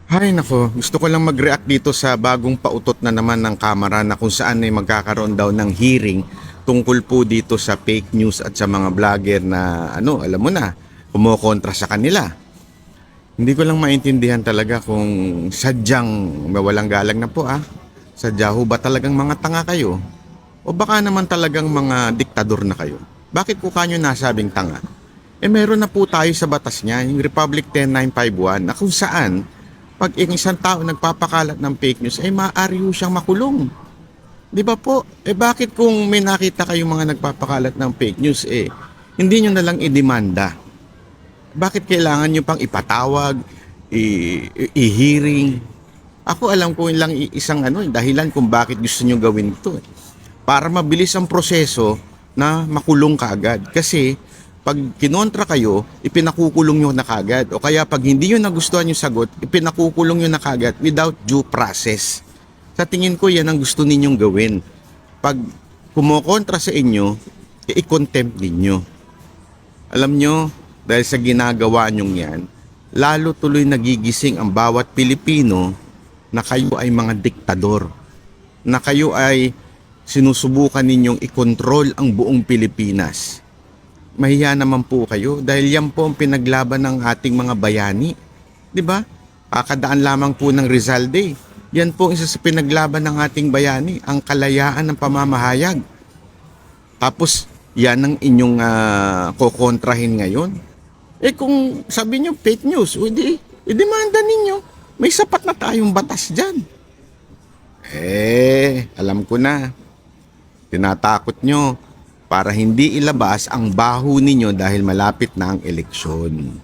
Hay nako, gusto ko lang mag-react dito sa bagong pautot na naman ng Kamara na kung saan ay magkakaroon daw ng hearing tungkol po dito sa fake news at sa mga vlogger na alam mo na, kumokontra sa kanila. Hindi ko lang maintindihan talaga kung sadyang mawalang galang na po Sadya ho ba talagang mga tanga kayo? O baka naman talagang mga diktador na kayo? Bakit ko kanyo nasabing tanga? Meron na po tayo sa batas niya, yung Republic 10951 na kung saan pag isang tao nagpapakalat ng fake news, maaari ho siyang makulong. Di ba po? Bakit kung may nakita kayong mga nagpapakalat ng fake news, hindi nyo na lang idemanda? Bakit kailangan nyo pang ipatawag, i-hearing? Ako alam ko lang isang dahilan kung bakit gusto nyo gawin ito. Para mabilis ang proseso na makulong kaagad. Kasi pag kinontra kayo, ipinakukulong nyo na kagad. O kaya pag hindi nyo nagustuhan yung sagot, ipinakukulong nyo na kagad without due process. Sa tingin ko, yan ang gusto ninyong gawin. Pag kumokontra sa inyo, i-contempt ninyo. Alam nyo, dahil sa ginagawa nyong yan, lalo tuloy nagigising ang bawat Pilipino na kayo ay mga diktador. Na kayo ay sinusubukan ninyong i-control ang buong Pilipinas. Mahiya naman po kayo dahil yan po ang pinaglaban ng ating mga bayani. Di ba? Kakadaan lamang po ng Rizal Day. Yan po isa sa pinaglaban ng ating bayani, ang kalayaan ng pamamahayag. Tapos, yan ang inyong kokontrahin ngayon. Kung sabi nyo fake news, idemanda ninyo. May sapat na tayong batas dyan. Alam ko na. Tinatakot nyo para hindi ilabas ang baho ninyo dahil malapit na ang eleksyon.